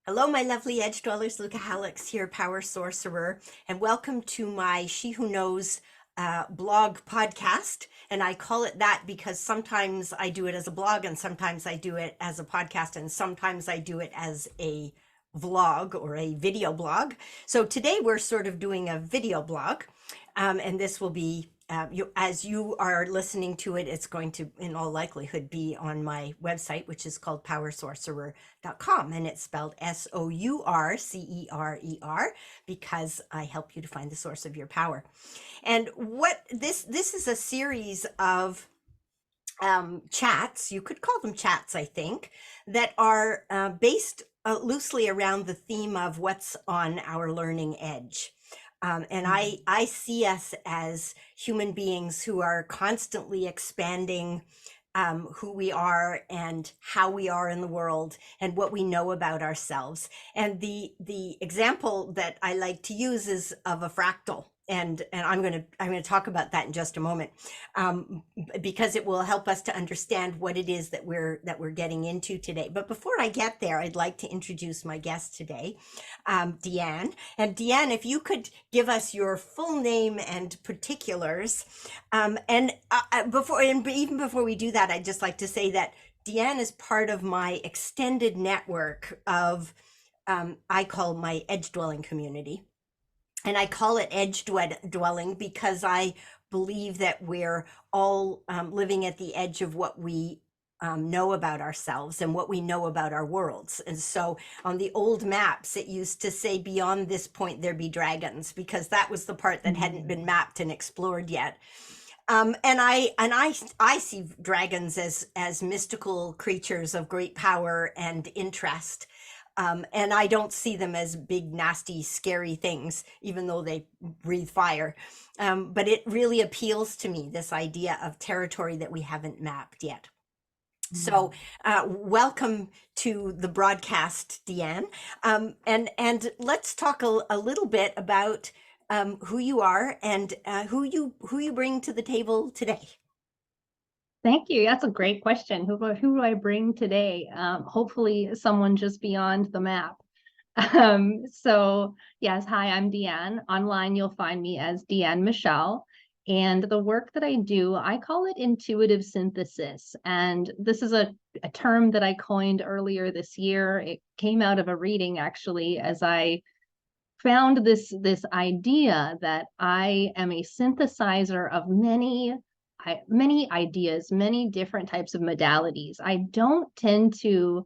Hello, my lovely edge dwellers. Lucca Hallex here, Power Sourcerer, and welcome to my She Who Knows blog podcast. And I call it that because sometimes I do it as a blog, and sometimes I do it as a podcast, and sometimes I do it as a vlog or a video blog. So today we're sort of doing a video blog, and this will be as you are listening to it, it's going to, in all likelihood, be on my website, which is called powersorcerer.com. And it's spelled Sourcerer, because I help you to find the source of your power. And what this is a series of chats, you could call them chats, I think, that are based loosely around the theme of what's on our learning edge. And I see us as human beings who are constantly expanding who we are and how we are in the world and what we know about ourselves. And the example that I like to use is of a fractal. And I'm going to talk about that in just a moment, because it will help us to understand what it is that we're getting into today. But before I get there, I'd like to introduce my guest today, Deanne. And Deanne, if you could give us your full name and particulars, even before we do that, I'd just like to say that Deanne is part of my extended network of I call my edge dwelling community. And I call it edge dwelling because I believe that we're all living at the edge of what we know about ourselves and what we know about our worlds. And so on the old maps, it used to say beyond this point there be dragons, because that was the part that hadn't been mapped and explored yet. And I see dragons as mystical creatures of great power and interest. And I don't see them as big, nasty, scary things, even though they breathe fire. But it really appeals to me, this idea of territory that we haven't mapped yet. So welcome to the broadcast, Deanne. And let's talk a little bit about who you are and who you bring to the table today. Thank you. That's a great question. Who do I bring today? Hopefully someone just beyond the map. So yes, hi, I'm Deanne. Online, you'll find me as Deanne Michelle. And the work that I do, I call it intuitive synthesis. And this is a term that I coined earlier this year. It came out of a reading, actually, as I found this idea that I am a synthesizer of many ideas, many different types of modalities. I don't tend to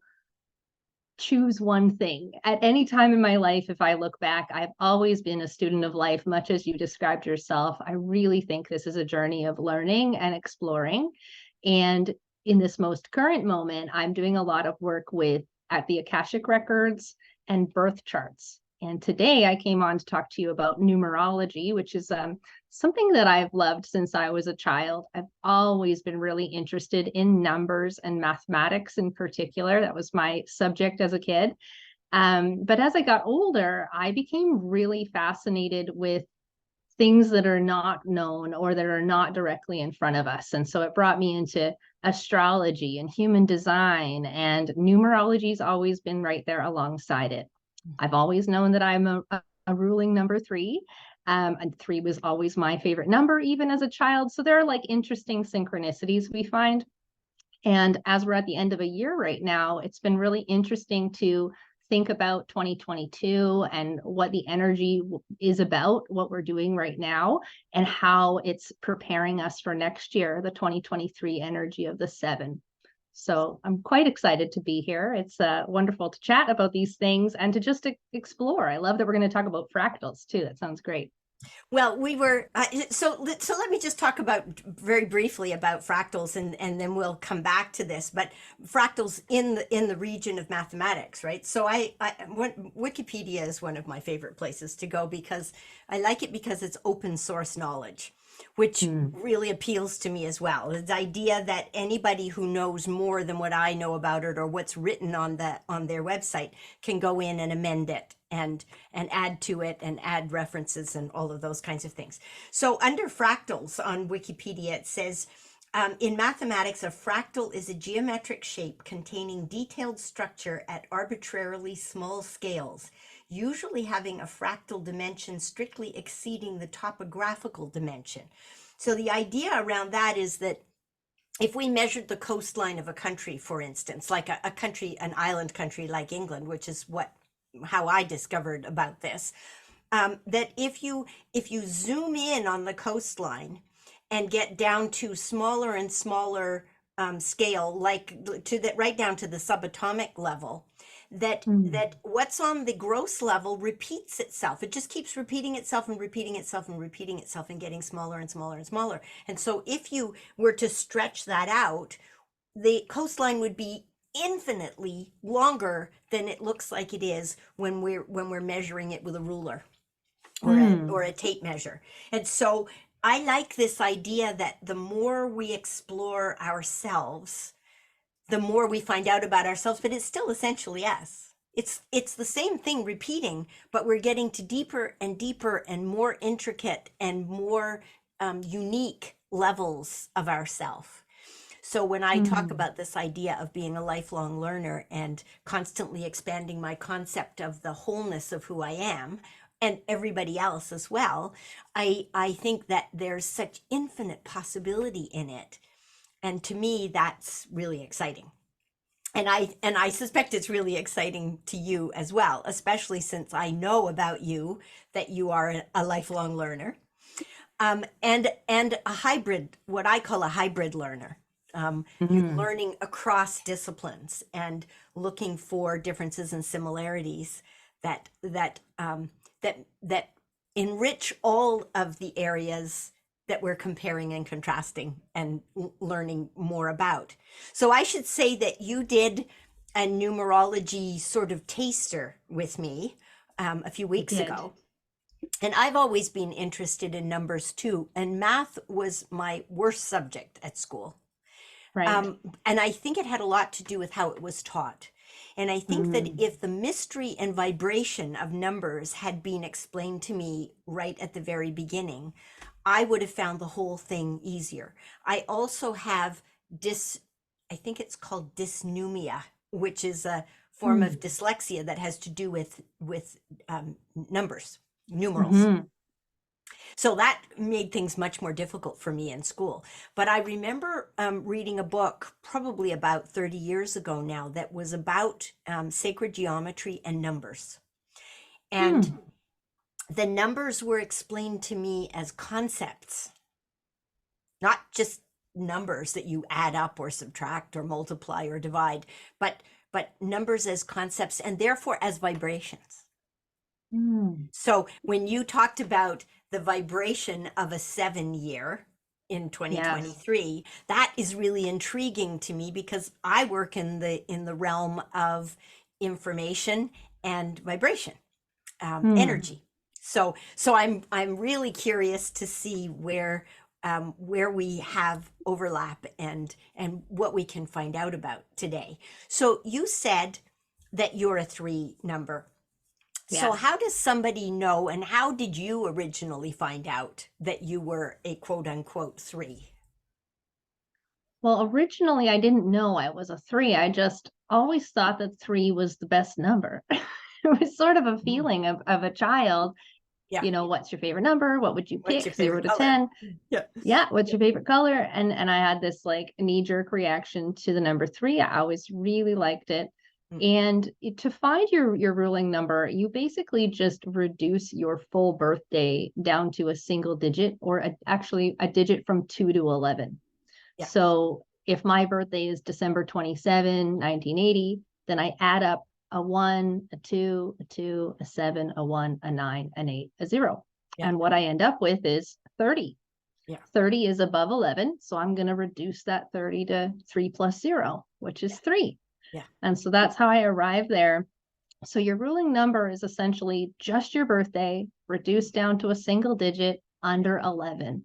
choose one thing. At any time in my life, if I look back, I've always been a student of life, much as you described yourself. I really think this is a journey of learning and exploring. And in this most current moment, I'm doing a lot of work at the Akashic Records and birth charts. And today I came on to talk to you about numerology, which is something that I've loved since I was a child. I've always been really interested in numbers and mathematics in particular. That was my subject as a kid. But as I got older, I became really fascinated with things that are not known or that are not directly in front of us. And so it brought me into astrology and human design, and numerology's always been right there alongside it. I've always known that I'm a ruling number 3. And 3 was always my favorite number, even as a child. So there are like interesting synchronicities we find. And as we're at the end of a year right now, it's been really interesting to think about 2022 and what the energy is about, what we're doing right now, and how it's preparing us for next year, the 2023 energy of the 7. So I'm quite excited to be here. It's wonderful to chat about these things and to just explore. I love that we're going to talk about fractals too. That sounds great. Well, we were so let me just talk about very briefly about fractals, and then we'll come back to this. But fractals in the region of mathematics, right? So Wikipedia is one of my favorite places to go because I like it because it's open source knowledge, which really appeals to me as well. The idea that anybody who knows more than what I know about it or what's written on their website can go in and amend it and add to it and add references and all of those kinds of things. So under fractals on Wikipedia, it says In mathematics, a fractal is a geometric shape containing detailed structure at arbitrarily small scales, usually having a fractal dimension strictly exceeding the topographical dimension. So the idea around that is that if we measured the coastline of a country, for instance, like a country, an island country like England, which is how I discovered about this, that if you zoom in on the coastline and get down to smaller and smaller scale, like to that right down to the subatomic level, that what's on the gross level repeats itself. It just keeps repeating itself and repeating itself and repeating itself and getting smaller and smaller and smaller. And so if you were to stretch that out, the coastline would be infinitely longer than it looks like it is when we're measuring it with a ruler or a tape measure. And so I like this idea that the more we explore ourselves, the more we find out about ourselves, but it's still essentially us. It's the same thing repeating, but we're getting to deeper and deeper and more intricate and more unique levels of ourself. So when I talk about this idea of being a lifelong learner and constantly expanding my concept of the wholeness of who I am and everybody else as well, I think that there's such infinite possibility in it. And to me, that's really exciting. And I suspect it's really exciting to you as well, especially since I know about you that you are a lifelong learner, and a hybrid, what I call a hybrid learner. You learning across disciplines and looking for differences and similarities that enrich all of the areas that we're comparing and contrasting and learning more about. So I should say that you did a numerology sort of taster with me a few weeks ago. And I've always been interested in numbers too. And math was my worst subject at school. Right. And I think it had a lot to do with how it was taught. And I think that if the mystery and vibration of numbers had been explained to me right at the very beginning, I would have found the whole thing easier. I also have I think it's called dysnomia, which is a form of dyslexia that has to do with numbers, numerals. So that made things much more difficult for me in school. But I remember reading a book probably about 30 years ago now that was about sacred geometry and numbers. And the numbers were explained to me as concepts, not just numbers that you add up or subtract or multiply or divide, but numbers as concepts and therefore as vibrations. So when you talked about the vibration of a 7-year in 2023, that is really intriguing to me because I work in the realm of information and vibration, energy. So I'm really curious to see where we have overlap and what we can find out about today. So you said that you're a 3 number. So how does somebody know, and how did you originally find out that you were a quote unquote 3? Well, originally I didn't know I was a 3. I just always thought that 3 was the best number. It was sort of a feeling of a child. Yeah. You know, what's your favorite number? What would you What's pick? your 0 favorite to color? 10. Yeah. Yeah. What's your favorite color? And I had this like knee-jerk reaction to the number 3. I always really liked it. And to find your ruling number, you basically just reduce your full birthday down to a single digit, or actually a digit from 2 to 11. Yeah. So if my birthday is December 27, 1980, then I add up a 1, a 2, a 2, a 7, a 1, a 9, an 8, a 0. Yeah. And what I end up with is 30. Yeah. 30 is above 11. So I'm going to reduce that 30 to 3 plus 0, which is 3. Yeah. And so that's how I arrived there. So your ruling number is essentially just your birthday reduced down to a single digit under 11.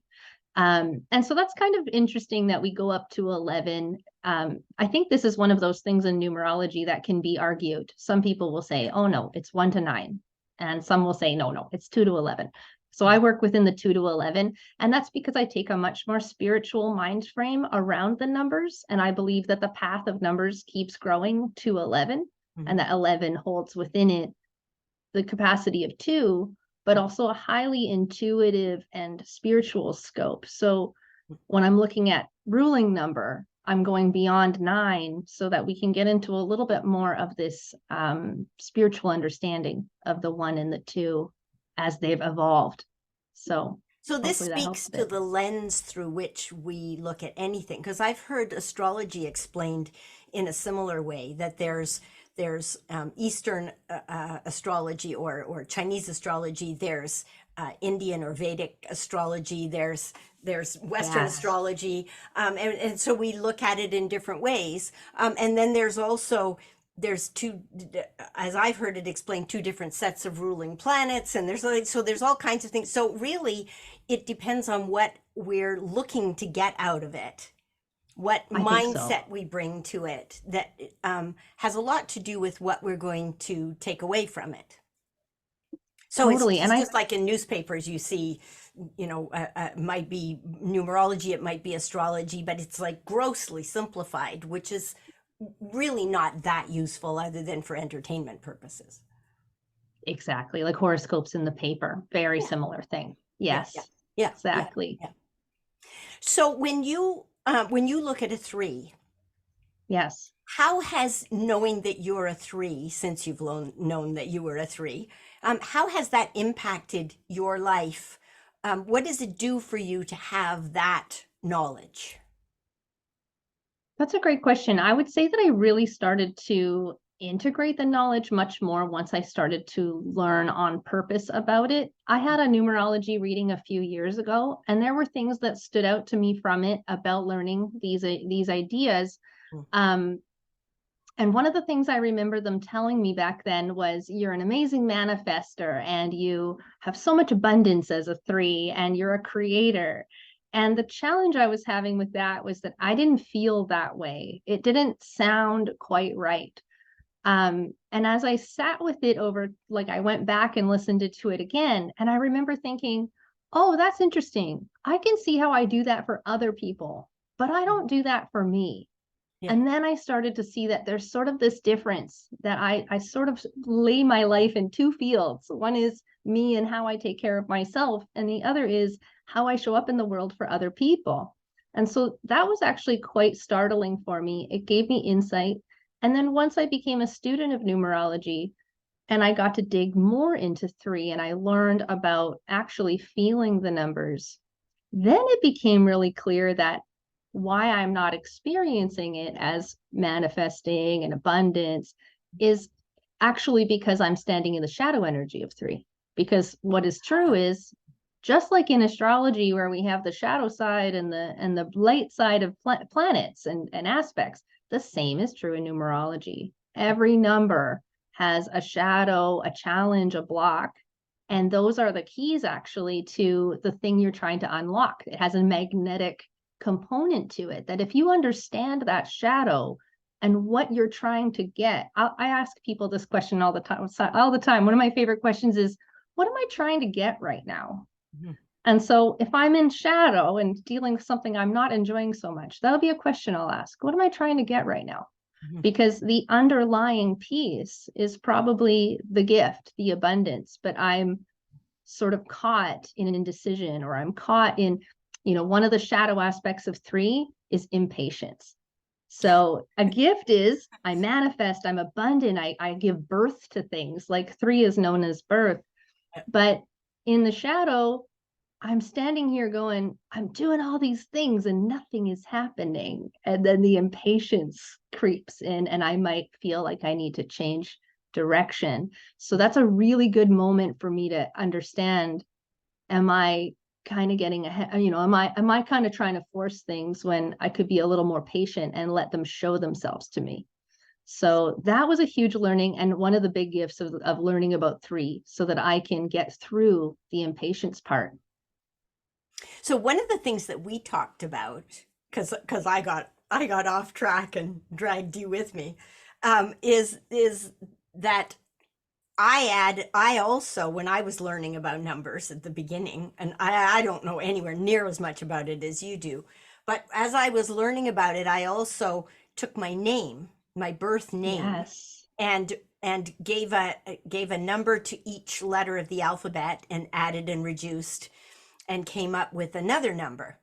And so that's kind of interesting that we go up to 11. I think this is one of those things in numerology that can be argued. Some people will say, oh no, it's 1 to 9. And some will say, no, it's 2 to 11. So I work within the 2 to 11, and that's because I take a much more spiritual mind frame around the numbers. And I believe that the path of numbers keeps growing to 11, and that 11 holds within it the capacity of 2, but also a highly intuitive and spiritual scope. So when I'm looking at ruling number, I'm going beyond 9 so that we can get into a little bit more of this spiritual understanding of the 1 and the 2 as they've evolved. So this hopefully that helps speaks a to bit. the lens through which we look at anything, because I've heard astrology explained in a similar way, that there's Eastern astrology, or Chinese astrology, there's Indian or Vedic astrology, there's Western Yes, astrology, and so we look at it in different ways, and then there's two, as I've heard it explained, two different sets of ruling planets, and there's all kinds of things. So really, it depends on what we're looking to get out of it, what I think so. mindset we bring to it, that has a lot to do with what we're going to take away from it. So Totally. it's And I just like in newspapers, you see, might be numerology, it might be astrology, but it's like grossly simplified, which is really not that useful other than for entertainment purposes. exactly, like horoscopes in the paper, very Yeah, similar thing. yeah, yeah, Yes, yeah, yeah, exactly. yeah. So when you look at a three, Yes. how has knowing that you're a three, since you've known that you were a three, how has that impacted your life? What does it do for you to have that knowledge? That's a great question. I would say that I really started to integrate the knowledge much more once I started to learn on purpose about it. I had a numerology reading a few years ago, and there were things that stood out to me from it about learning these ideas. Mm. Um, and one of the things I remember them telling me back then was, you're an amazing manifester and you have so much abundance as a 3 and you're a creator. And the challenge I was having with that was that I didn't feel that way. It didn't sound quite right. And as I sat with it over, like I went back and listened to it again, and I remember thinking, oh, that's interesting. I can see how I do that for other people, but I don't do that for me. Yeah. And then I started to see that there's sort of this difference, that I sort of lay my life in 2 fields. One is me and how I take care of myself, and the other is how I show up in the world for other people. And so that was actually quite startling for me. It gave me insight. And then once I became a student of numerology and I got to dig more into 3 and I learned about actually feeling the numbers, then it became really clear that why I'm not experiencing it as manifesting and abundance is actually because I'm standing in the shadow energy of 3. Because what is true is, just like in astrology, where we have the shadow side and the light side of planets and aspects, the same is true in numerology. Every number has a shadow, a challenge, a block, and those are the keys actually to the thing you're trying to unlock. It has a magnetic component to it, that if you understand that shadow and what you're trying to get, I ask people this question all the time. One of my favorite questions is, what am I trying to get right now? Mhm. And so if I'm in shadow and dealing with something I'm not enjoying so much, that'll be a question I'll ask. What am I trying to get right now? Mhm. Because the underlying piece is probably the gift, the abundance, but I'm sort of caught in an indecision, or I'm caught in, one of the shadow aspects of 3 is impatience. So a gift is I manifest, I'm abundant, I give birth to things, like 3 is known as birth. But in the shadow, I'm standing here going, I'm doing all these things and nothing is happening. And then the impatience creeps in, and I might feel like I need to change direction. So that's a really good moment for me to understand, am I kind of getting ahead? Am I kind of trying to force things when I could be a little more patient and let them show themselves to me? So that was a huge learning, and one of the big gifts of learning about 3, so that I can get through the impatience part. So one of the things that we talked about, because I got off track and dragged you with me, is that I also, when I was learning about numbers at the beginning, and I don't know anywhere near as much about it as you do, but as I was learning about it, I also took my name, my birth name, Yes. and gave a number to each letter of the alphabet and added and reduced and came up with another number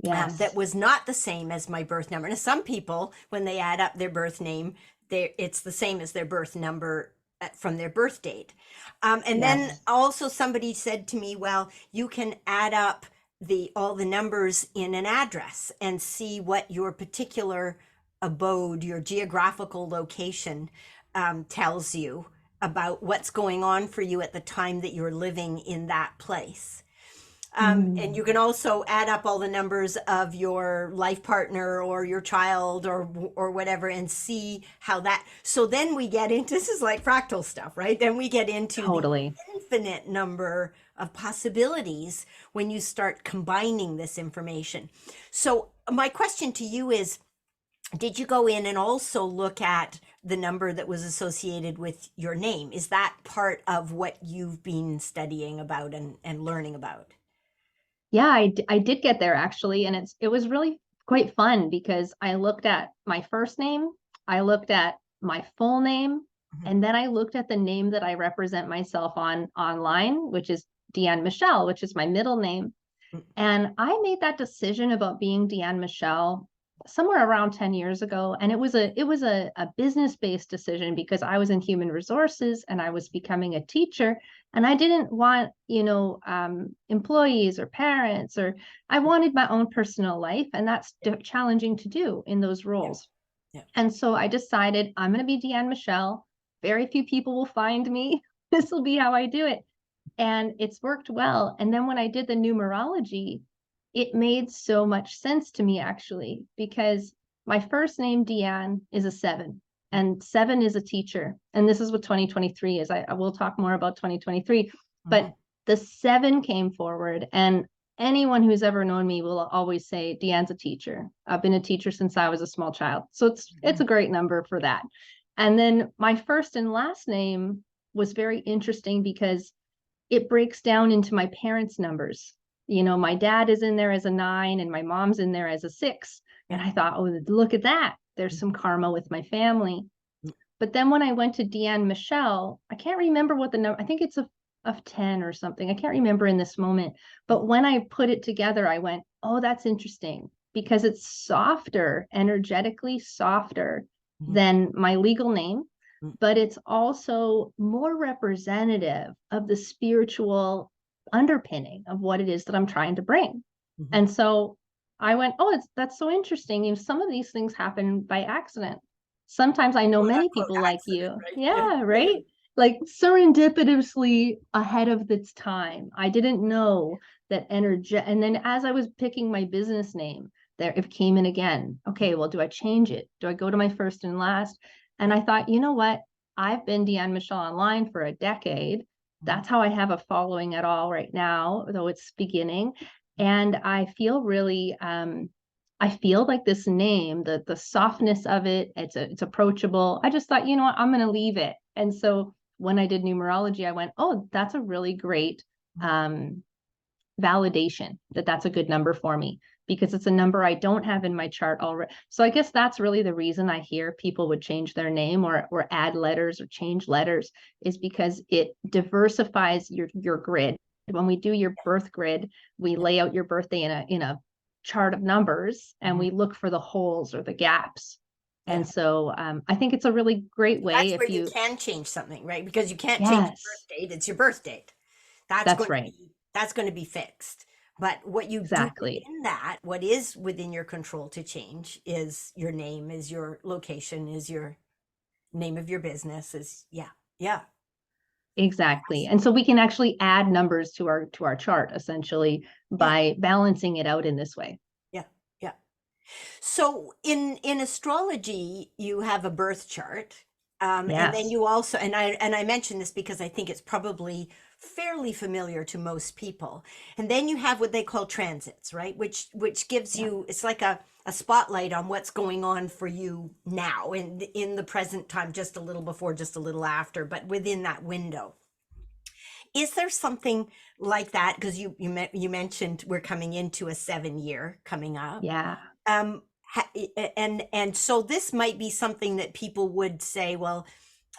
that Yes. was not the same as my birth number. Now, some people, when they add up their birth name, it's the same as their birth number from their birth date. And then Yes. also somebody said to me, well, you can add up all the numbers in an address and see what your particular abode, your geographical location, tells you about what's going on for you at the time that you're living in that place. And Mm. you can also add up all the numbers of your life partner or your child or whatever and see how that. So then we get into, this is like fractal stuff, right? Then we get into the Totally. infinite number of possibilities when you start combining this information. So my question to you is, did you go in and also look at the number that was associated with your name? Is that part of what you've been studying about and learning about? Yeah, I did get there actually, and it was really quite fun because I looked at my first name, I looked at my full name, Mhm. and then I looked at the name that I represent myself on online, which is Deanne Michelle, which is my middle name. And I made that decision about being Deanne Michelle somewhere around 10 years ago. And it was a business-based decision because I was in human resources and I was becoming a teacher. And I didn't want, employees or parents, or I wanted my own personal life. And that's challenging to do in those Yeah. roles. Yeah. And so I decided I'm going to be Deanne Michelle. Very few people will find me. This will be how I do it, and it's worked well. And then when I did the numerology, it made so much sense to me actually, because my first name, Deanne, is a 7, and 7 is a teacher. And this is what 2023 is. I will talk more about 2023, Mhm. but the 7 came forward, and anyone who's ever known me will always say Deanne's a teacher. I've been a teacher since I was a small child. So it's a great number for that. And then my first and last name was very interesting because it breaks down into my parents' numbers. My dad is in there as a 9 and my mom's in there as a 6. Yeah. And I thought, oh, look at that. There's some karma with my family. Mm. But then when I went to Deanne Michelle, I can't remember what the number, I think it's of 10 or something. I can't remember in this moment. But when I put it together, I went, oh, that's interesting because it's softer, energetically softer Mhm. than my legal name, Mm. but it's also more representative of the spiritual underpinning of what it is that I'm trying to bring. Mhm. And so I went, oh, that's so interesting. Some of these things happen by accident. Sometimes I know Quote many unquote people like accident, you. right? Yeah. Yeah, Yeah. right? Like serendipitously ahead of its time. I didn't know that energy. And then as I was picking my business name, there it came in again. Okay, well, do I change it? Do I go to my first and last? And Yeah. I thought, you know what? I've been Deanne Michelle online for a decade. Mhm. That's how I have a following at all right now, though it's beginning. And I feel like this name, the softness of it, it's approachable. I just thought, you know what, I'm gonna leave it. And so when I did numerology, I went, oh, that's a really great um validation that that's a good number for me because it's a number I don't have in my chart already. So I guess that's really the reason I hear people would change their name or add letters or change letters, is because it diversifies your grid. When we do your birth grid, we Yeah. lay out your birthday in a chart of numbers and Mhm. we look for the holes or the gaps. Yeah. And so I think it's a really great way That's if where you you, can change something, right? Because you can't change your birth yes, date. It's your birth date. That's that's going to right. be that's going to be fixed. But what you do Exactly. within that, what is within your control to change is your name, is your location, is your name of your business, is yeah. Yeah. Exactly. And so we can actually add numbers to our chart essentially Yeah. by balancing it out in this way. Yeah. Yeah. So in astrology, you have a birth chart. And then Yes. you also, and I mention this because I think it's probably fairly familiar to most people. And then you have what they call transits, right? Which gives Yeah. you, it's like a spotlight on what's going on for you now in the present time, just a little before, just a little after, but within that window. Is there something like that? Because you mentioned we're coming into a 7 year coming up. Yeah. And so this might be something that people would say, well,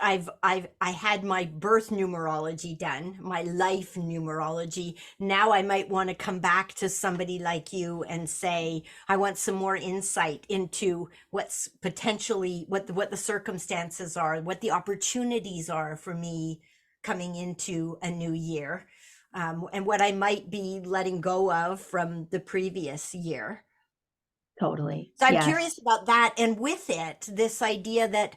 I had my birth numerology done, my life numerology. Now I might want to come back to somebody like you and say, I want some more insight into what's potentially what the circumstances are, what the opportunities are for me coming into a new year, and what I might be letting go of from the previous year. Totally. So I'm curious Yes. about that, and with it, this idea that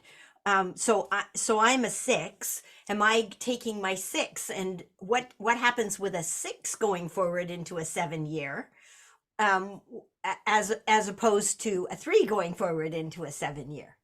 so I'm a six. Am I taking my six, and what happens with a six going forward into a 7 year, um, as opposed to a three going forward into a 7 year?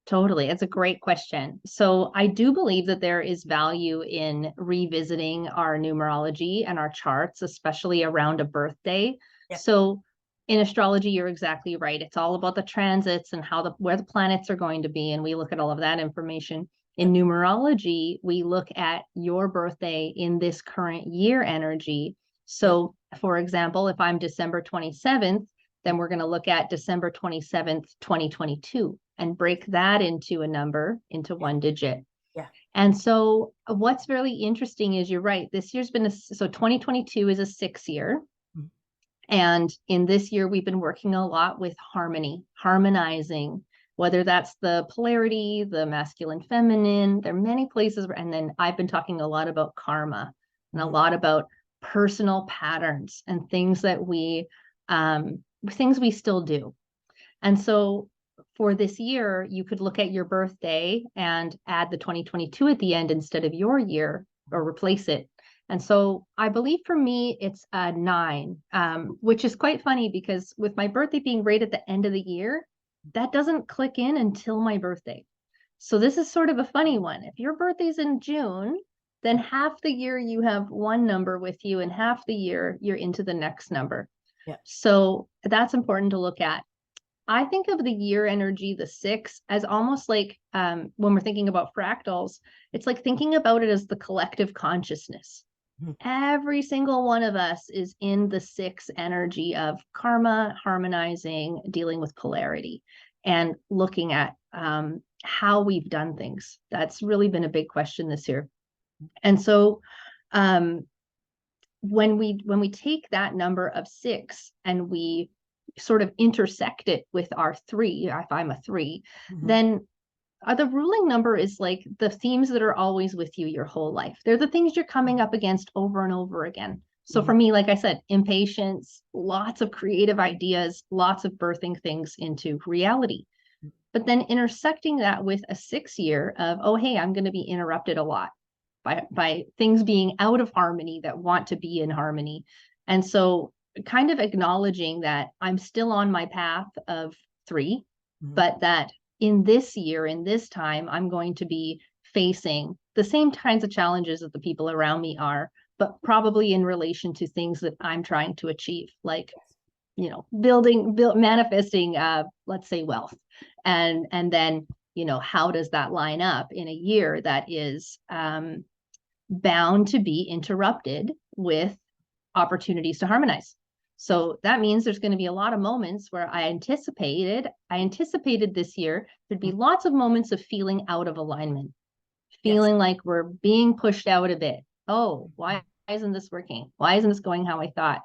Totally. It's a great question. So I do believe that there is value in revisiting our numerology and our charts, especially around a birthday. Yeah. So in astrology, you're exactly right. It's all about the transits and how where the planets are going to be. And we look at all of that information. Yeah. In numerology, we look at your birthday in this current year energy. Yeah. So for example, if I'm December 27th, then we're going to look at December 27th, 2022, and break that into a number, into Yeah. one digit. Yeah. And so what's really interesting is you're right. This year's been so 2022 is a 6 year. Mhm. And in this year, we've been working a lot with harmony, harmonizing, whether that's the polarity, the masculine, feminine. There are many places where, and then I've been talking a lot about karma and a Mhm. lot about personal patterns and things we still do. And so for this year, you could look at your birthday and add the 2022 at the end instead of your year, or replace it. And so I believe for me, it's a 9, which is quite funny because with my birthday being right at the end of the year, that doesn't click in until my birthday. So this is sort of a funny one. If your birthday's in June, then half the year you have one number with you, and half the year you're into the next number. Yeah. So that's important to look at. I think of the year energy, the 6, as almost like when we're thinking about fractals, it's like thinking about it as the collective consciousness. Mhm. Every single one of us is in the 6 energy of karma, harmonizing, dealing with polarity, and looking at how we've done things. That's really been a big question this year. And so um, when we take that number of 6 and we sort of intersect it with our 3, if I'm a 3, Mhm. then the ruling number is like the themes that are always with you your whole life. They're the things you're coming up against over and over again. So for Mhm. me, like I said, impatience, lots of creative ideas, lots of birthing things into reality. But then intersecting that with a 6 year of, oh, hey, I'm going to be interrupted a lot by things being out of harmony that want to be in harmony. And so kind of acknowledging that I'm still on my path of 3, Mhm. but that in this year, in this time, I'm going to be facing the same kinds of challenges that the people around me are, but probably in relation to things that I'm trying to achieve, like manifesting let's say wealth. And then how does that line up in a year that is bound to be interrupted with opportunities to harmonize? Yeah. So that means there's going to be a lot of moments where I anticipated this year there'd be Mhm. lots of moments of feeling out of alignment, Yes. feeling like we're being pushed out a bit. Oh, why isn't this working? Why isn't this going how I thought?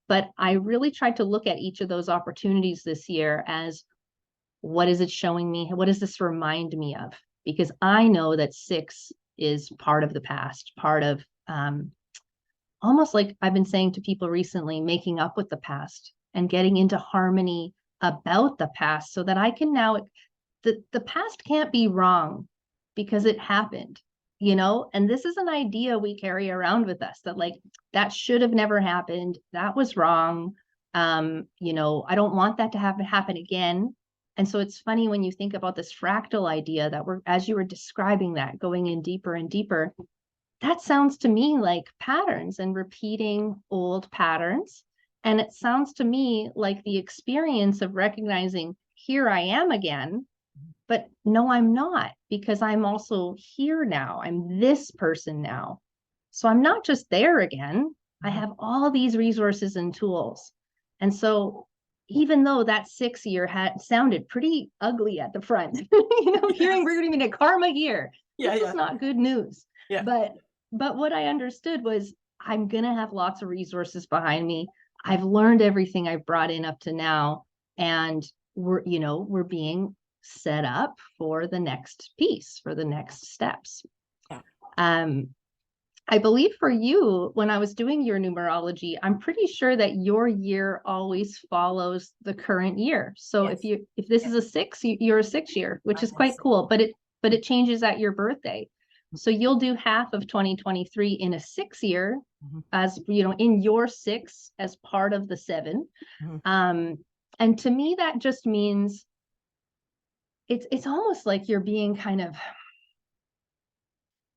But I really tried to look at each of those opportunities this year as, what is it showing me? What does this remind me of? Because I know that 6 is part of the past, part of almost like I've been saying to people recently, making up with the past and getting into harmony about the past so that I can now, the past can't be wrong because it happened, and this is an idea we carry around with us, that like, that should have never happened. That was wrong. I don't want that to happen again. And so it's funny when you think about this fractal idea that as you were describing that, going in deeper and deeper, that sounds to me like patterns and repeating old patterns. And it sounds to me like the experience of recognizing, here I am again, but no, I'm not, because I'm also here now. I'm this person now. So I'm not just there again. I have all these resources and tools. And so even though that 6 year had sounded pretty ugly at the front, hearing we're going to get karma year, this is not good news. Yeah. But what I understood was, I'm going to have lots of resources behind me. I've learned everything I've brought in up to now, and we're being set up for the next piece, for the next steps. Yeah. I believe for you, when I was doing your numerology, I'm pretty sure that your year always follows the current year. So Yes. if this is a 6, you're a 6 year, which is quite cool, but it changes at your birthday. So you'll do half of 2023 in a 6 year, as in your 6 as part of the 7. And to me, that just means it's almost like you're being kind of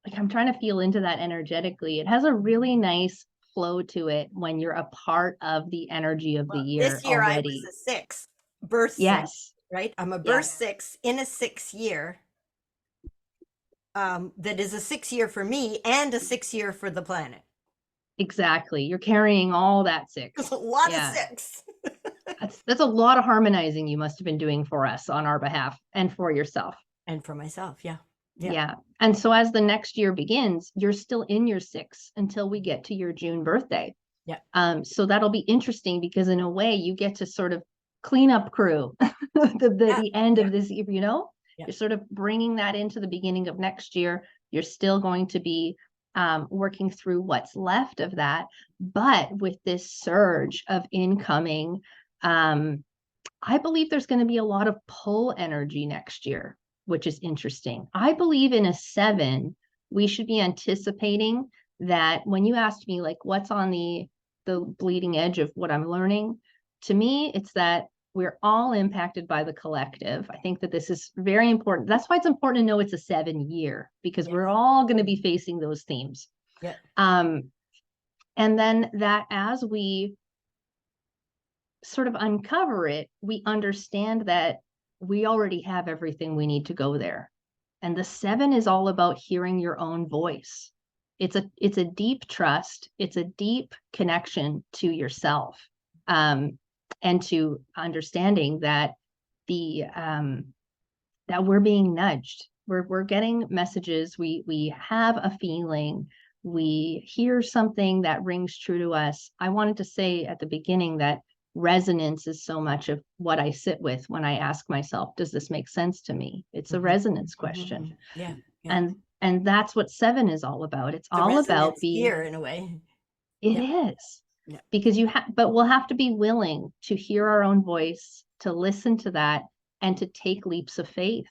like, I'm trying to feel into that energetically. It has a really nice flow to it when you're a part of the energy of the year. This year already. I was a 6, birth 6, yes, right? I'm a birth 6 in a 6 year. That is a 6 year for me and a 6 year for the planet. Exactly. You're carrying all that 6. It's a lot of 6. That's a lot of harmonizing you must have been doing for us on our behalf and for yourself. And for myself, yeah. And so as the next year begins, you're still in your 6 until we get to your June birthday. So that'll be interesting, because in a way you get to sort of clean up crew the end of this year, you're sort of bringing that into the beginning of next year. You're still going to be working through what's left of that, but with this surge of incoming, I believe there's going to be a lot of pull energy next year, which is interesting. I believe in a 7, we should be anticipating that. When you asked me, like, what's on the bleeding edge of what I'm learning, to me, it's that we're all impacted by the collective. I think that this is very important. That's why it's important to know it's a 7 year, because we're all going to be facing those themes. And then that as we sort of uncover it, we understand that we already have everything we need to go there. And the 7 is all about hearing your own voice. It's a deep trust. It's a deep connection to yourself, and to understanding that that we're being nudged. We're getting messages. We have a feeling. We hear something that rings true to us. I wanted to say at the beginning that resonance is so much of what I sit with when I ask myself, does this make sense to me? It's a resonance question. And that's what 7 is all about. It's all about being here in a way. It is. Because but we'll have to be willing to hear our own voice, to listen to that, and to take leaps of faith.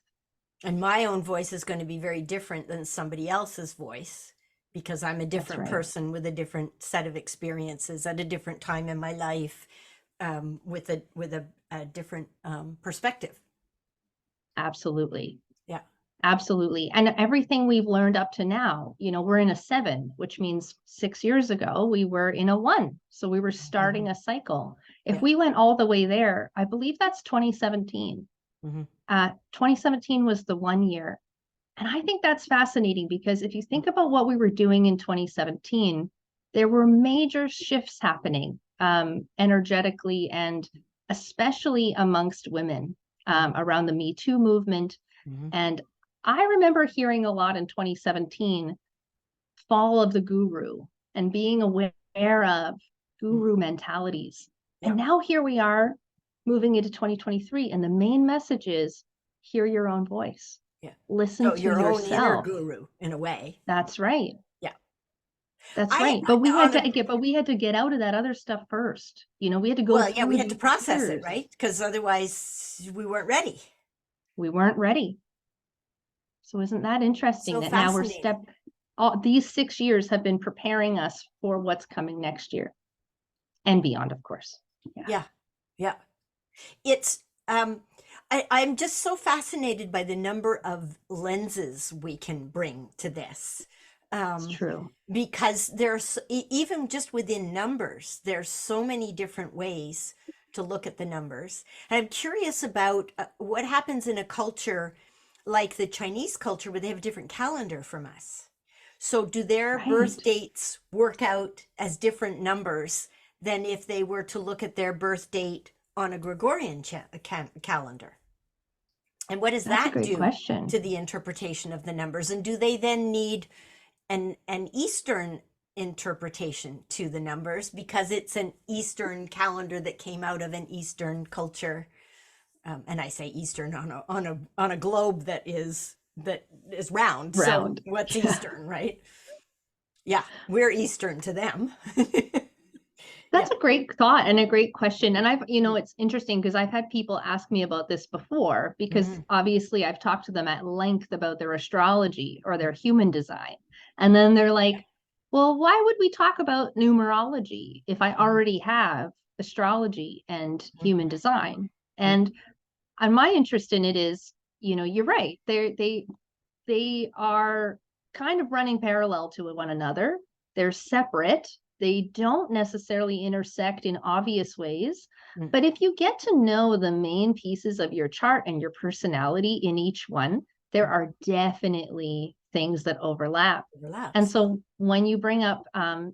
And my own voice is going to be very different than somebody else's voice, because I'm a different person with a different set of experiences at a different time in my life. With a different perspective. Absolutely. Absolutely. And everything we've learned up to now, we're in a 7, which means 6 years ago we were in a 1. So we were starting a cycle. If we went all the way there, I believe that's 2017. 2017 was the 1 year. And I think that's fascinating, because if you think about what we were doing in 2017, there were major shifts happening energetically, and especially amongst women around the Me Too movement. And I remember hearing a lot in 2017, fall of the guru, and being aware of guru mentalities. And now here we are moving into 2023, and the main message is hear your own voice. Listen to your yourself. Own inner guru, in a way. That's right. That's right. But we had to get out of that other stuff first. We had to go through. We had to process it, right? Because otherwise we weren't ready. We weren't ready. So isn't that interesting that now these 6 years have been preparing us for what's coming next year and beyond, of course. It's I I'm just so fascinated by the number of lenses we can bring to this. It's Um, true. because even just within numbers, there's so many different ways to look at the numbers. And I'm curious about what happens in a culture like the Chinese culture where they have a different calendar from us. So do their birth Right. dates work out as different numbers than if they were to look at their birth date on a Gregorian calendar? And what does That's a that great do question. to the interpretation of the numbers? And do they then need an Eastern interpretation to the numbers because it's an Eastern calendar that came out of an Eastern culture? And I say Eastern on a globe that is round. So Round. what's Yeah. Eastern, right? Yeah, we're Eastern to them. Yeah. That's a great thought and a great question. And it's interesting because I've had people ask me about this before, because Mm-hmm. obviously I've talked to them at length about their astrology or their human design. And then they're like, well, why would we talk about numerology if I already have astrology and human design? And my interest in it is, you're right. They are kind of running parallel to one another. They're separate. They don't necessarily intersect in obvious ways. Mm-hmm. But if you get to know the main pieces of your chart and your personality in each one, there are definitely things that overlap. And Overlaps. so when you bring up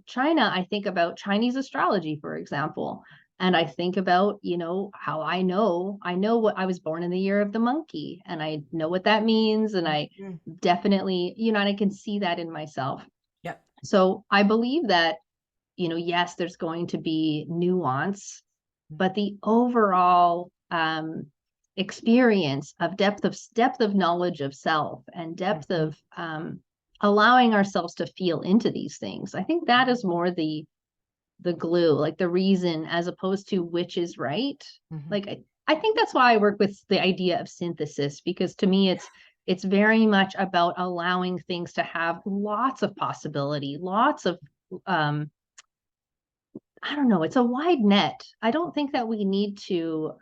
China, I think about Chinese astrology, for example. And I think about, how I know what I was born in the year of the monkey, and I know what that means. And I Mm-hmm. definitely, and I can see that in myself. Yep. So I believe that, yes, there's going to be nuance, but the overall experience of depth of knowledge of self and depth Mm-hmm. of allowing ourselves to feel into these things, I think that is more the glue, like the reason, as opposed to which is right. Mm-hmm. Like I think that's why I work with the idea of synthesis, because to me it's very much about allowing things to have lots of possibility, lots of um I don't know, it's a wide net. I don't think that we need to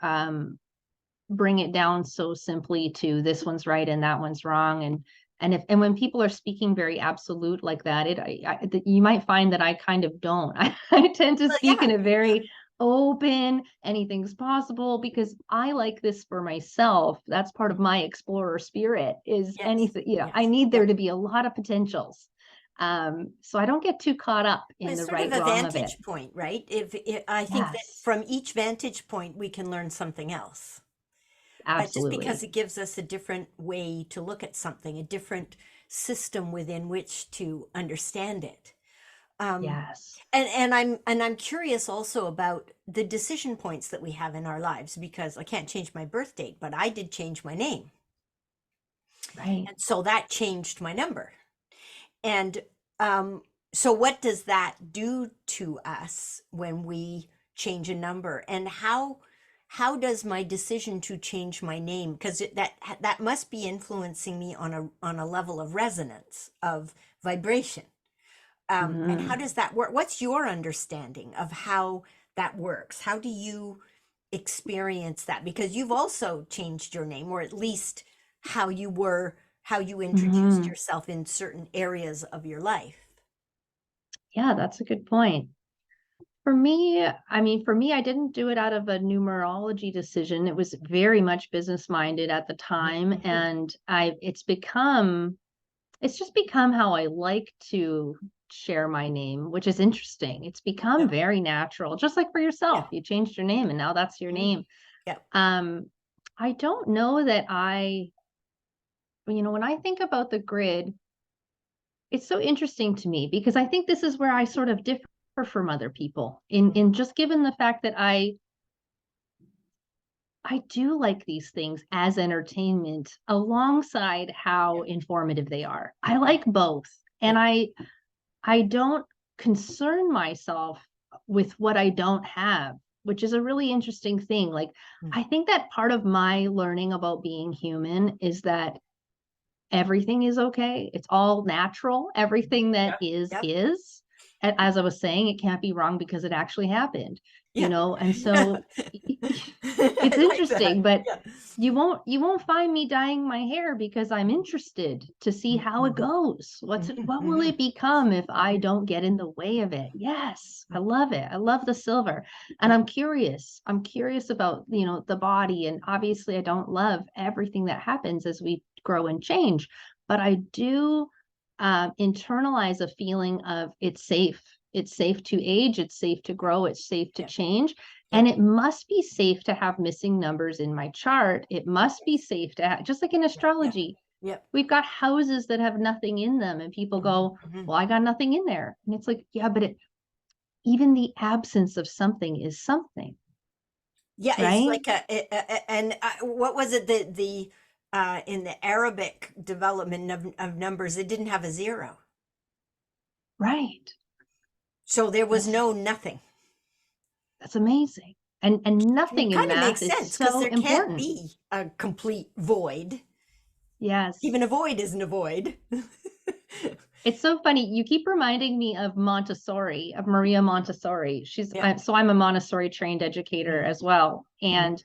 bring it down so simply to this one's right and that one's wrong. And when people are speaking very absolute like that, you might find that I kind of don't. I tend to Well, speak yeah. in a very open, anything's possible, because I like this for myself. That's part of my explorer spirit, is Yes. anything, I Yes. need Yeah. there to be a lot of potentials. So I don't get too caught up in It's the sort of right a wrong of it. vantage point, right? I think that Yes, from each vantage point we can learn something else. Just because absolutely. it gives us a different way to look at something, a different system within which to understand it. Um, Yes, and I'm curious also about the decision points that we have in our lives, because I can't change my birth date, but I did change my name, right. and so that changed my number. And um, so, what does that do to us when we change a number? And how does my decision to change my name, because that must be influencing me on a level of resonance, of vibration. And how Mhm. does that work? What's your understanding of how that works? How do you experience that? Because you've also changed your name, or at least how you introduced Mhm. yourself in certain areas of your life. Yeah, that's a good point. For me, I didn't do it out of a numerology decision. It was very much business minded at the time. Mhm. And it's just become how I like to share my name, which is interesting. It's become Yep. very natural, just like for yourself. Yeah. You changed your name and now that's your Mhm. name. Yep. Um, I don't know that when I think about the grid, it's so interesting to me because I think this is where I sort of differ from other people in just given the fact that I do like these things as entertainment alongside how Yeah. informative they are. I Yeah. like both. And Yeah. I don't concern myself with what I don't have, which is a really interesting thing. Like Mm. I think that part of my learning about being human is that everything is okay. It's all natural. Everything that Yep. is Yep. is. as I was saying, it can't be wrong because it actually happened, you Yeah. know? And Yeah. so it's I like interesting, that. but Yeah. you won't find me dyeing my hair because I'm interested to see how it Mhm. goes. Mhm. What will Mhm. it become if I Mhm. don't get in the way of it? Yes, I love it. I love the silver. And Yeah. I'm curious. I'm curious about, you know, the body. And obviously I don't love everything that happens as we grow and change, but I do internalize a feeling of it's safe. It's safe to age, it's safe to grow, it's safe to Yeah. change. Yeah. And it must be safe to have missing numbers in my chart. It must be Yes. safe to have, just like in Yeah. astrology, Yeah. we've got houses that have nothing in them, and people Mhm. go, Mhm. well, I got nothing in there. And it's like, yeah, but even the absence of something is something, Yeah, it's right? like and what was it, the in the Arabic development of numbers, it didn't have a zero. Right. So there was That's no nothing. that's amazing. And It nothing in kind of math makes is sense because so there can't important. be a complete void. Yes. Even a void isn't a void. It's so funny. You keep reminding me of Montessori, of Maria Montessori. Yeah. So I'm a Montessori trained educator Mhm. as well. Mhm. And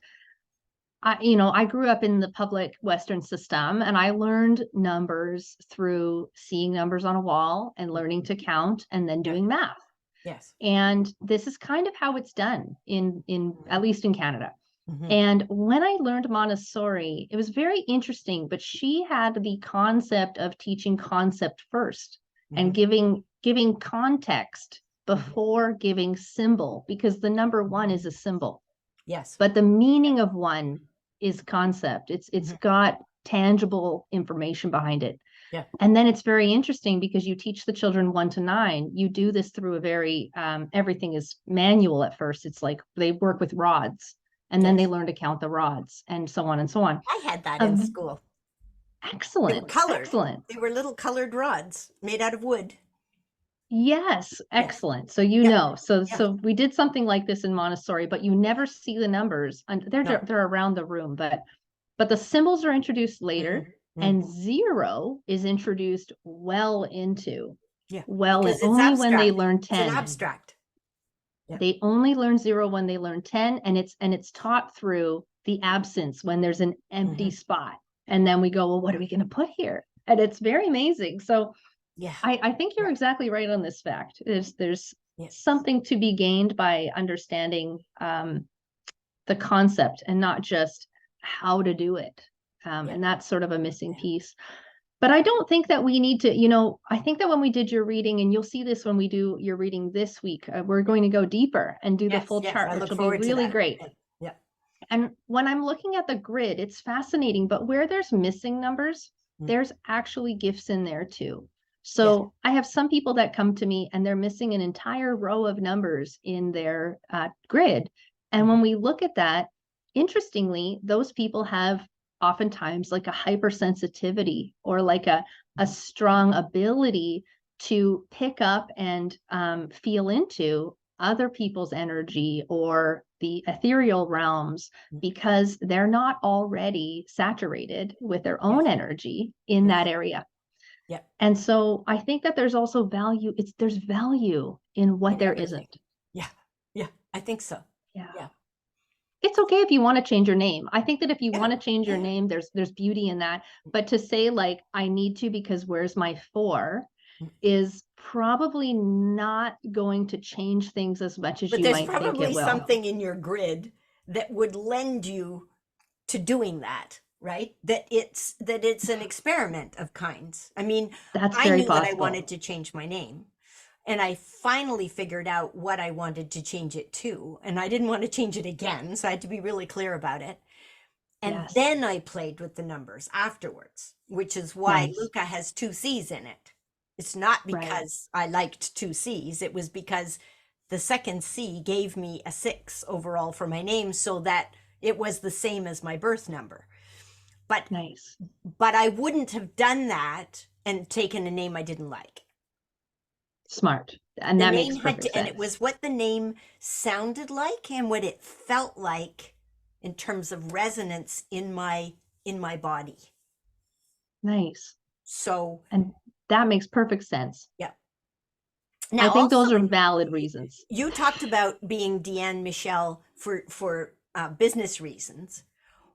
I grew up in the public Western system, and I learned numbers through seeing numbers on a wall and learning to count and then Yeah. doing math. Yes. And this is kind of how it's done in Mhm. at least in Canada. Mhm. And when I learned Montessori, it was very interesting, but she had the concept of teaching concept first and Mhm. giving context Mhm. before giving symbol, because the number one is Mhm. a symbol, Yes. but the meaning of one is concept. It's Mhm. got tangible information behind it. Yeah. And then it's very interesting because you teach the children 1 to 9. You do this through a very everything is manual at first. It's like they work with rods, and then they Yes. learn to count the rods, and so on and so on. I had that in Um, school. They were excellent, colored. excellent. They were little colored rods made out of wood. Yes, Yes. excellent. So you Yeah. know, so Yeah. so we did something like this in Montessori, but you never see the numbers, and No. they're around the room, but the symbols are introduced Mhm. later, and Mhm. zero is introduced Yeah. well in, Because it's only when they abstract. learn It's an 10. abstract. Yeah. They only learn zero when they learn 10, and it's taught through the absence when there's an empty Mhm. spot. And then we go, well, what are we going to put here? And it's very amazing. So Yeah. I think you're Yeah. exactly right on this fact. There's Yeah. something to be gained by understanding the concept and not just how to do it. Yeah. And that's sort of a missing Yeah. piece. But I don't think that we need to, I think that when we did your reading, and you'll see this when we do your reading this week, we're going to go deeper and do the Yes. full Yes. chart, I which look will be forward to really that. great. Yeah. Yeah. And when I'm looking at the grid, it's fascinating, but where there's missing numbers, Mm. there's actually gifts in there too. Yeah. So I have some people that come to me and they're missing an entire row of numbers in their grid. And Mhm. when we look at that, interestingly, those people have oftentimes like a hypersensitivity or like a strong ability to pick up and feel into other people's energy or the ethereal realms, Mm. because they're not already saturated with their own Yes. energy in Yes. that area. Yeah. And so I think that there's also there's value in what In there everything. isn't. Yeah. Yeah. I think so. Yeah. Yeah. It's okay if you want to change your name. I think that if you Yeah. want to change your Yeah. name, there's beauty in that. But to say like I need to because where's my 4 Mm. is probably not going to change things as much as But you there's might think it probably will. something in your grid that would lend you to doing that, right? That it's an experiment of kinds. I mean, That's I very knew that I possible. wanted to change my name, and I finally figured out what I wanted to change it to, and I didn't want to change it again, so I had to be really clear about it. And Yes. then I played with the numbers afterwards, which is why Nice. Lucca has two C's in it. It's not Right. because I liked two C's, it was because the second C gave me a 6 overall for my name so that it was the same as my birth number. But Nice. but I wouldn't have done that and taken a name I didn't like. Smart. And The that name makes had perfect to, and it sense. was what the name sounded like and what it felt like in terms of resonance in my body. Nice. So And that makes perfect sense. yeah. I Now, think also, those are valid reasons. you talked about being Deanne Michelle for business reasons.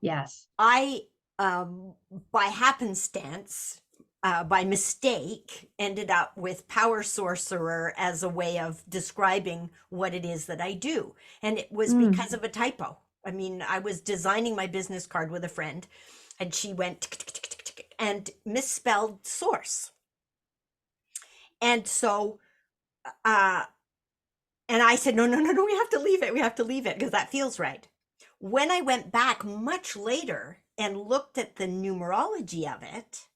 Yes. I, um, by happenstance, by mistake, ended up with Power Sorcerer as a way of describing what it is that I do. And it was Mm. because of a typo. I mean, I was designing my business card with a friend, and she went tick, tick, tick, tick, tick, tick, and misspelled source. And so, uh, and I said, no, no, no, no, we have to leave it. We have to leave it because that feels right. When I went back much later and looked at the numerology of it,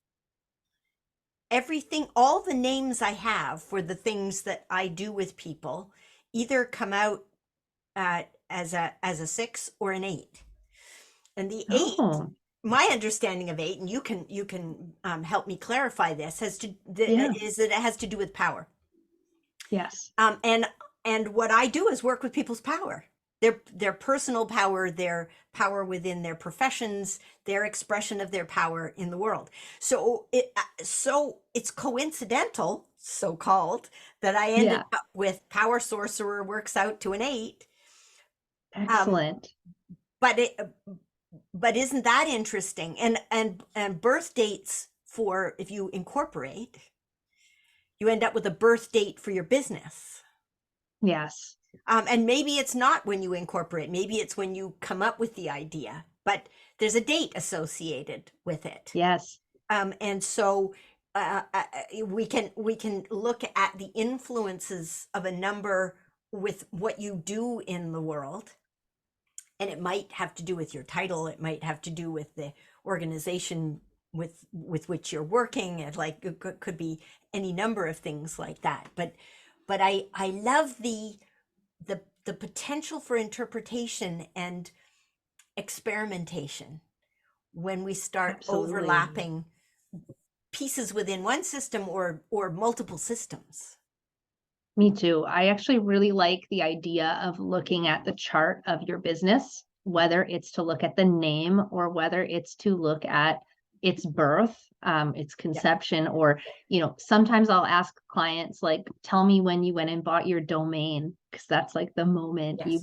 everything, all the names I have for the things that I do with people either come out as a 6 or an 8. And the 8, Oh, my understanding of 8, and you can help me clarify this, yeah. is that it has to do with power. Yes. Um, and and what I do is work with people's power, their personal power, their power within their professions, their expression of their power in the world. So it's coincidental, so called, that I ended Yeah. up with Power Sorcerer works out to an 8. Um, Excellent. but it but isn't that interesting? And birth dates, for if you incorporate, you end up with a birth date for your business. Yes. And maybe it's not when you incorporate, maybe it's when you come up with the idea, but there's a date associated with it. Yes. And so we can look at the influences of a number with what you do in the world, and it might have to do with your title, it might have to do with the organization with which you're working. It could be any number of things like that. But I love the potential for interpretation and experimentation when we start Absolutely. overlapping pieces within one system or multiple systems. Me too. I actually really like the idea of looking at the chart of your business, whether it's to look at the name or whether it's to look at its birth, its Yeah, conception, or, sometimes I'll ask clients, like, tell me when you went and bought your domain, because that's like the moment yes, you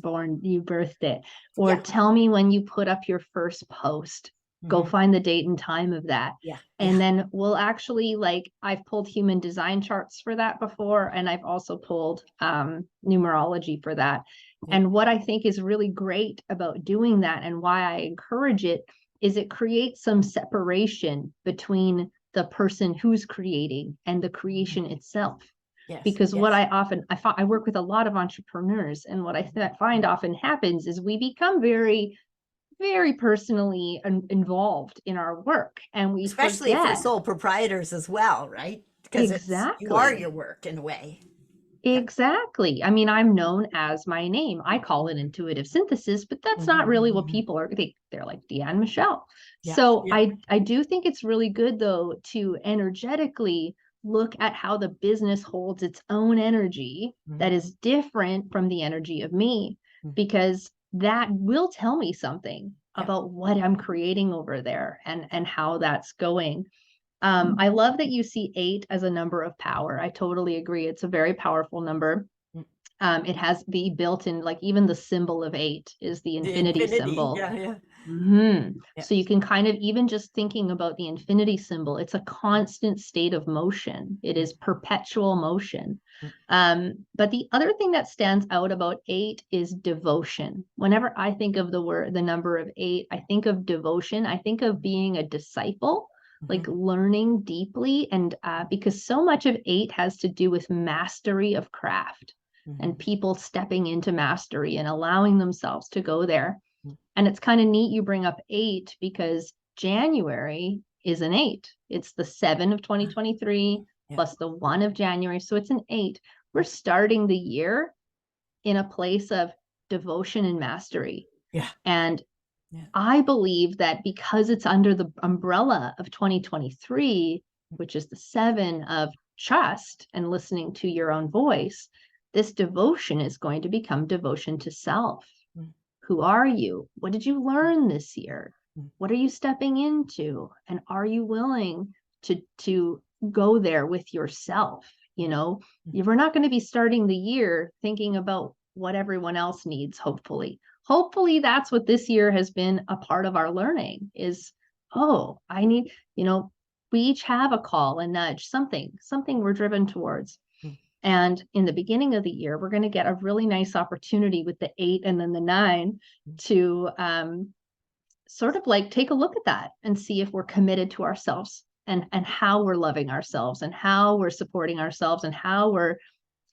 birthed it. Or yeah. tell me when you put up your first post. Go Hmm. find the date and time of that. Yeah, yeah. And then we'll actually, like, I've pulled human design charts for that before, and I've also pulled numerology for that. Yeah. And what I think is really great about doing that and why I encourage it is it creates some separation between the person who's creating and the Mhm. creation itself. Yes, Because what yes. I work with a lot of entrepreneurs, and what I find often happens is we become very, very personally involved in our work, and we Especially if we're forget. sole proprietors as well, right? Because you are Exactly. your work in a way. Yeah. Exactly. I mean, I'm known as my name. I call it intuitive synthesis, but that's not Mhm, really what mhm. people are. They're like Deanne Michelle. Yeah, So yeah. I do think it's really good though to energetically look at how the business holds its own energy that Mhm, is different from the energy of me, mhm. because that will tell me something Yeah. about what I'm creating over there and how that's going. I love that you see 8 as a number of power. I totally agree. It's a very powerful number. Mm. It has the built-in, like, even the symbol of 8 is the The infinity infinity. symbol. Yeah, yeah. So you Yes. can kind of, even just thinking about the infinity symbol, it's a constant state of motion. It Mm, is perpetual motion. mm, But the other thing that stands out about 8 is devotion. Whenever I think of the number of 8, I think of devotion. I think of being a disciple, like mhm, learning deeply. And because so much of 8 has to do with mastery of craft and mhm, people stepping into mastery and allowing themselves to go there. mm. And it's kind of neat you bring up 8 because January is an 8. It's the 7 of 2023 Yeah, plus the 1 of January. So it's an 8. We're starting the year in a place of devotion and mastery. yeah, And yeah. I believe that because it's under the umbrella of 2023, which is the 7 of trust and listening to your own voice, this devotion is going to become devotion to self. Mm, Who are you? What did you mm, learn this year? mm. What are you stepping into? And are you willing to go there with yourself? we're not going to be starting the year thinking about what everyone else needs. Hopefully that's what this year has been a part of our learning is, I need, we each have a call, a nudge, something we're driven towards. Mm. And in the beginning of the year, we're going to get a really nice opportunity with the 8 and then the 9 to sort of like take a look at that and see if we're committed to ourselves and how we're loving ourselves and how we're supporting ourselves and how we're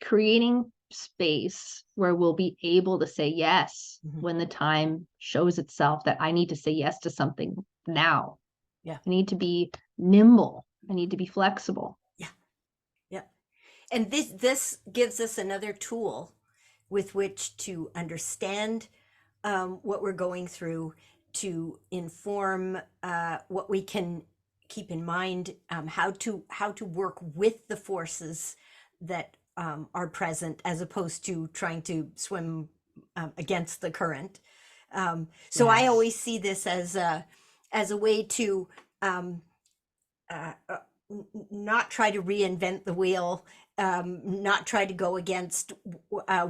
creating space where we'll be able to say yes when the time shows itself that I need to say yes to something now. Yeah. I need to be nimble. I need to be flexible. Yeah. Yeah. And this gives us another tool with which to understand what we're going through, to inform what we can keep in mind, how to work with the forces that are present, as opposed to trying to swim against the current. So I always see this as a way to not try to reinvent the wheel, not try to go against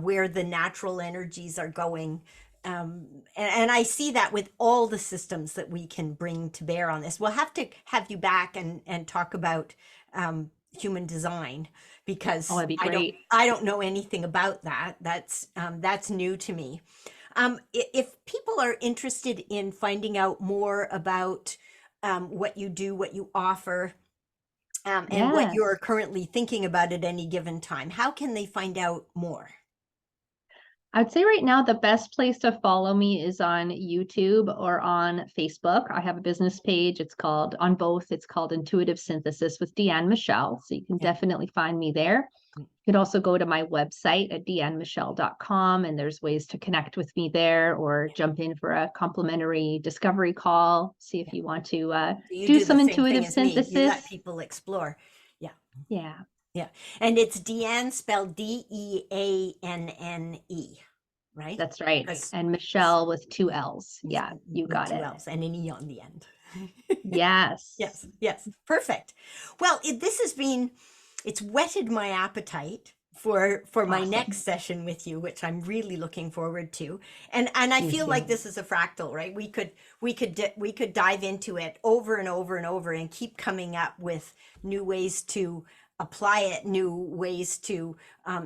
where the natural energies are going. And I see that with all the systems that we can bring to bear on this. We'll have to have you back and talk about human design, because that'd be great. I don't know anything about that. That's new to me. If people are interested in finding out more about what you do, what you offer, and what you're currently thinking about at any given time, how can they find out more? I'd say right now the best place to follow me is on YouTube or on Facebook. I have a business page. It's called Intuitive Synthesis with Deanne Michelle. So you can definitely find me there. You could also go to my website at deannemichelle.com, and there's ways to connect with me there, or jump in for a complimentary discovery call. See if you want to do some intuitive synthesis. You let people explore. Yeah. Yeah. Yeah. And it's Deanne, spelled Deanne, right? That's right. And Michelle with 2 L's. Yeah, you got 2 it. L's and an E on the end. Yes. Yes. Perfect. Well, it's whetted my appetite for my next session with you, which I'm really looking forward to. And I feel like this is a fractal, right? We could dive into it over and over and over and keep coming up with new ways to apply it, new ways to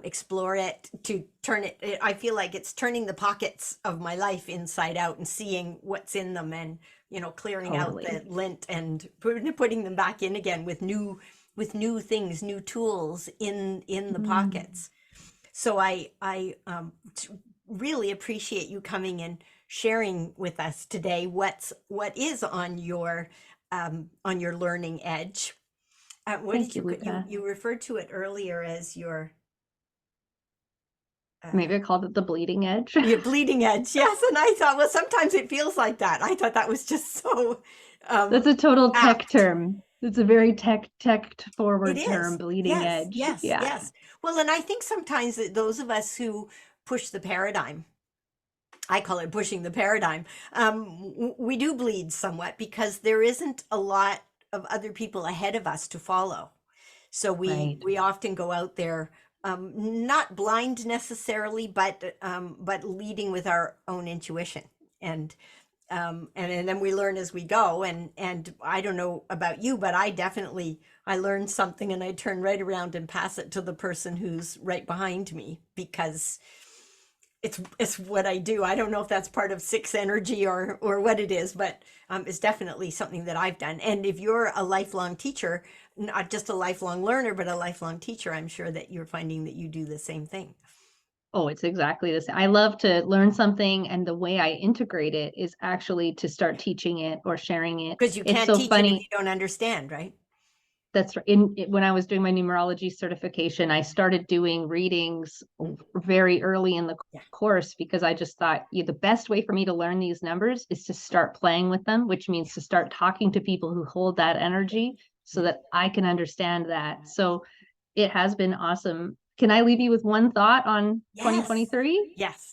explore it, to turn it. I feel like it's turning the pockets of my life inside out and seeing what's in them, and clearing out the lint and putting them back in again with new things, new tools in the pockets. So I really appreciate you coming and sharing with us today what is on your learning edge. Thank you, Lucca. You referred to it earlier as your maybe I called it the bleeding edge. Your bleeding edge, yes. And I thought, well, sometimes it feels like that. I thought that was just so that's a total tech term. It's a very tech forward term, bleeding edge. Yes. Well, and I think sometimes that those of us who push the paradigm, I call it pushing the paradigm, we do bleed somewhat, because there isn't a lot of other people ahead of us to follow. So we often go out there, not blind necessarily, but leading with our own intuition, and then we learn as we go. And I don't know about you, but I learn something and I turn right around and pass it to the person who's right behind me, because it's what I do. I don't know if that's part of 6 energy or what it is, but it's definitely something that I've done. And if you're a lifelong teacher, not just a lifelong learner, but a lifelong teacher, I'm sure that you're finding that you do the same thing. Oh, it's exactly the same. I love to learn something, and the way I integrate it is actually to start teaching it or sharing it. Because you can't teach it if you don't understand, right? That's right. When I was doing my numerology certification, I started doing readings very early in the course, because I just thought the best way for me to learn these numbers is to start playing with them, which means to start talking to people who hold that energy so that I can understand that. So it has been awesome. Can I leave you with one thought on 2023? Yes.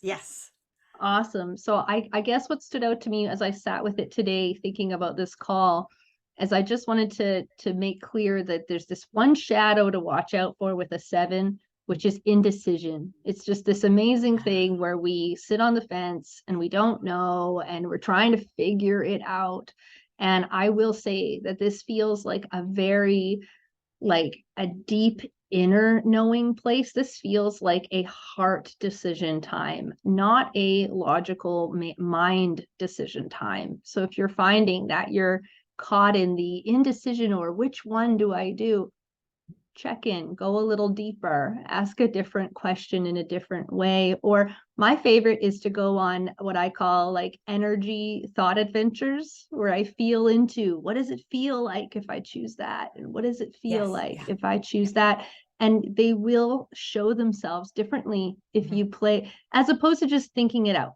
Awesome. So I guess what stood out to me as I sat with it today, thinking about this call, as I just wanted to make clear that there's this one shadow to watch out for with a 7, which is indecision. It's just this amazing thing where we sit on the fence and we don't know, and we're trying to figure it out. And I will say that this feels like a very, like a deep inner knowing place. This feels like a heart decision time, not a logical mind decision time. So if you're finding that you're caught in the indecision, or which one do I do, check in, go a little deeper, ask a different question in a different way. Or my favorite is to go on what I call like energy thought adventures, where I feel into, what does it feel like if I choose that? And what does it feel Yes. like Yeah. if I choose that? And they will show themselves differently if you play, as opposed to just thinking it out.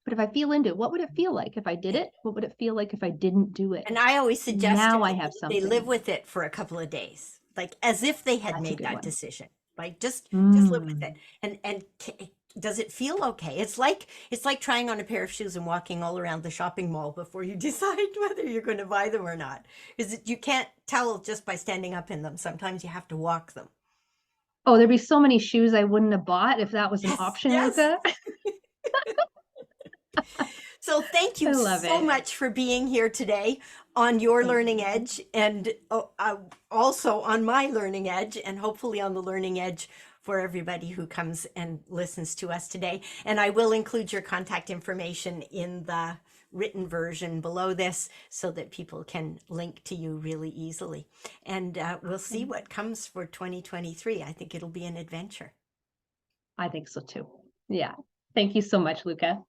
But if I feel into it, what would it feel like if I did it? What would it feel like if I didn't do it? And I always suggest to Now I people have that they live something. with it for a couple of days, like as if they had That's a made good that one. decision. Like just live with it. Mm. And does it feel okay? It's like trying on a pair of shoes and walking all around the shopping mall before you decide whether you're going to buy them or not. Because you can't tell just by standing up in them. Sometimes you have to walk them. Oh, there'd be so many shoes I wouldn't have bought if that was an Yes, option, yes. Lucca. So thank I you love so it. much for being here today on your Thank learning you. edge, and also on my learning edge, and hopefully on the learning edge for everybody who comes and listens to us today. And I will include your contact information in the written version below this so that people can link to you really easily. And we'll see Awesome. what comes for 2023. I think it'll be an adventure. I think so too. Yeah. Thank you so much, Lucca.